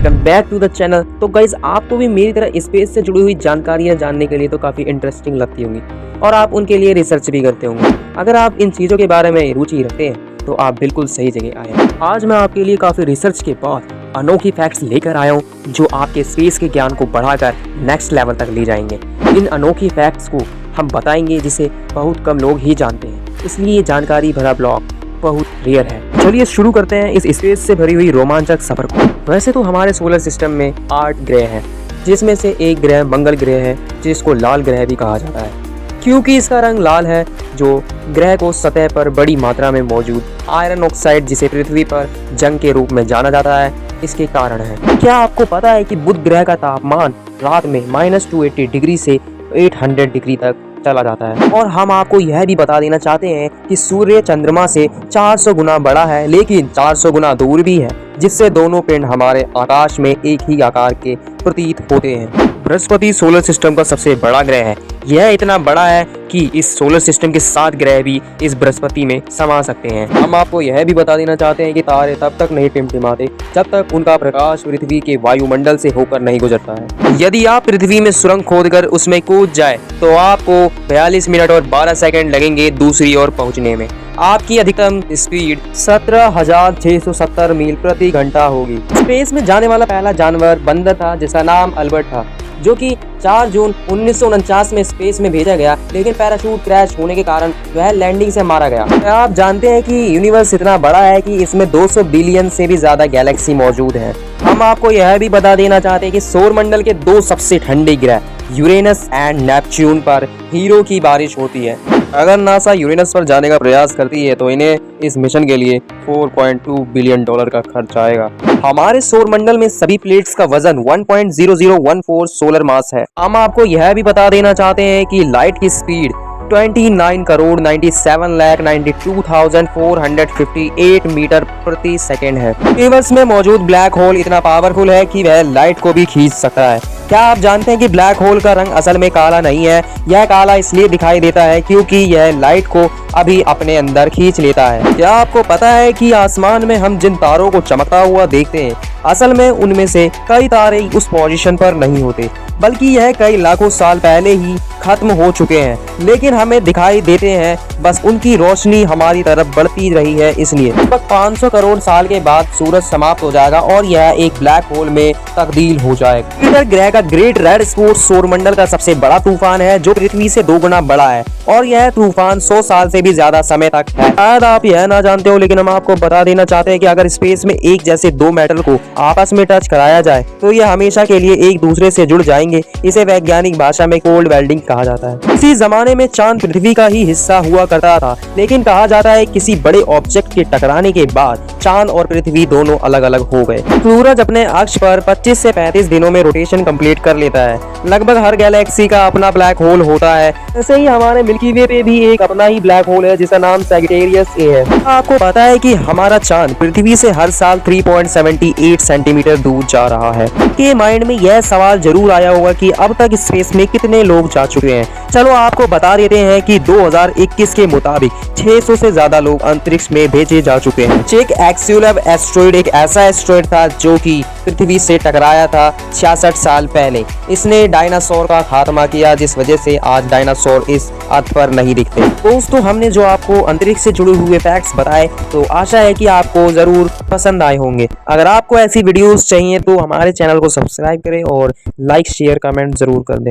Welcome back to the channel. तो guys आपको भी मेरी तरह स्पेस से जुड़ी हुई जानकारियां जानने के लिए तो काफ़ी इंटरेस्टिंग लगती होंगी और आप उनके लिए रिसर्च भी करते होंगे। अगर आप इन चीज़ों के बारे में रुचि रखते हैं तो आप बिल्कुल सही जगह आए हैं। आज मैं आपके लिए काफ़ी रिसर्च के बाद अनोखी फैक्ट्स लेकर आया हूँ जो आपके स्पेस के ज्ञान को बढ़ाकर नेक्स्ट लेवल तक ले जाएंगे। इन अनोखी फैक्ट्स को हम बताएंगे जिसे बहुत कम लोग ही जानते हैं, इसलिए ये जानकारी भरा ब्लॉग बहुत रेयर है। चलिए शुरू करते हैं इस स्पेस से भरी हुई रोमांचक सफर को। वैसे तो हमारे सोलर सिस्टम में 8 ग्रह हैं, जिसमें से एक ग्रह मंगल ग्रह है जिसको लाल ग्रह भी कहा जाता है, क्योंकि इसका रंग लाल है, जो ग्रह को सतह पर बड़ी मात्रा में मौजूद आयरन ऑक्साइड जिसे पृथ्वी पर जंग के रूप में जाना जाता है इसके कारण है। क्या आपको पता है कि बुध ग्रह का तापमान रात में -280 डिग्री से 800 डिग्री तक चला जाता है। और हम आपको यह भी बता देना चाहते हैं कि सूर्य चंद्रमा से 400 गुना बड़ा है, लेकिन 400 गुना दूर भी है, जिससे दोनों पिंड हमारे आकाश में एक ही आकार के प्रतीत होते हैं। बृहस्पति सोलर सिस्टम का सबसे बड़ा ग्रह है। यह इतना बड़ा है कि इस सोलर सिस्टम के 7 ग्रह भी इस बृहस्पति में समा सकते हैं। हम आपको यह भी बता देना चाहते हैं कि तारे तब तक नहीं टिमटिमाते जब तक उनका प्रकाश पृथ्वी के वायुमंडल से होकर नहीं गुजरता है। यदि आप पृथ्वी में सुरंग खोदकर उसमें कूद जाए तो आपको 42 मिनट और 12 सेकंड लगेंगे दूसरी ओर पहुंचने में। आपकी अधिकतम स्पीड 17,670 मील प्रति घंटा होगी। स्पेस में जाने वाला पहला जानवर बंदर था जिसका नाम अल्बर्ट था, जो कि 4 जून 1949 में स्पेस में भेजा गया, लेकिन पैराशूट क्रैश होने के कारण वह लैंडिंग से मारा गया। क्या आप जानते हैं कि यूनिवर्स इतना बड़ा है कि इसमें 200 बिलियन से भी ज्यादा गैलेक्सी मौजूद हैं। हम आपको यह भी बता देना चाहते हैं कि सौर मंडल के 2 सबसे ठंडे ग्रह यूरेनस एंड नेपच्यून पर हीरो की बारिश होती है। अगर नासा यूरेनस पर जाने का प्रयास करती है तो इन्हें इस मिशन के लिए $4.2 बिलियन का खर्च आएगा। हमारे सौर मंडल में सभी प्लेट्स का वजन 1.0014 सोलर मास है। हम आपको यह भी बता देना चाहते हैं कि लाइट की स्पीड 29,97,92,458 मीटर प्रति सेकेंड है। यूनिवर्स में मौजूद ब्लैक होल इतना पावरफुल है कि वह लाइट को भी खींच सकता है। क्या आप जानते हैं कि ब्लैक होल का रंग असल में काला नहीं है? यह काला इसलिए दिखाई देता है क्योंकि यह लाइट को अभी अपने अंदर खींच लेता है। क्या आपको पता है कि आसमान में हम जिन तारों को चमकता हुआ देखते हैं, असल में उनमें से कई तारे उस पोजीशन पर नहीं होते, बल्कि यह कई लाखों साल पहले ही खत्म हो चुके हैं, लेकिन हमें दिखाई देते हैं। बस उनकी रोशनी हमारी तरफ बढ़ती रही है, इसलिए लगभग 500 करोड़ साल के बाद सूरज समाप्त हो जाएगा और यह एक ब्लैक होल में तब्दील हो जाएगा। जुपिटर ग्रह का ग्रेट रेड स्पॉट सौरमंडल का सबसे बड़ा तूफान है, जो पृथ्वी से 2 गुना बड़ा है, और यह तूफान 100 साल से भी ज्यादा समय तक है। शायद आप यह ना जानते हो, लेकिन हम आपको बता देना चाहते हैं कि अगर स्पेस में एक जैसे 2 मेटल को आपस में टच कराया जाए तो यह हमेशा के लिए एक दूसरे से जुड़ जाएंगे। इसे वैज्ञानिक भाषा में कोल्ड वेल्डिंग कहा जाता है। इसी जमाने में चांद पृथ्वी का ही हिस्सा हुआ करता था, लेकिन कहा जाता है किसी बड़े ऑब्जेक्ट के टकराने के बाद चांद और पृथ्वी दोनों अलग अलग हो गए। सूरज अपने अक्ष पर 25 से 35 दिनों में रोटेशन कंप्लीट कर लेता है। लगभग हर गैलेक्सी का अपना ब्लैक होल होता है। ऐसे ही हमारे मिल्की वे पे भी एक अपना ही ब्लैक होल है जिसका नाम सैजिटेरियस ए है। आपको पता है कि हमारा चांद पृथ्वी से हर साल 3.78 सेंटीमीटर दूर जा रहा है। के माइंड में यह सवाल जरूर आया होगा कि अब तक स्पेस में कितने लोग जा चुके हैं। चलो आपको बता देते हैं कि 2021 के मुताबिक 600 से ज्यादा लोग अंतरिक्ष में भेजे जा चुके हैं। चेक एक्सुलव एस्ट्रॉइड एक ऐसा एस्ट्रॉइड था जो कि पृथ्वी से टकराया था 66 साल पहले। इसने डायनासोर का खात्मा किया, जिस वजह से आज डायनासोर इस अर्थ पर नहीं दिखते। दोस्तों, हमने जो आपको अंतरिक्ष से जुड़े हुए फैक्ट्स बताए, तो आशा है कि आपको जरूर पसंद आए होंगे। अगर आपको ऐसी वीडियोस चाहिए तो हमारे चैनल को सब्सक्राइब करें और लाइक शेयर कमेंट जरूर कर दें।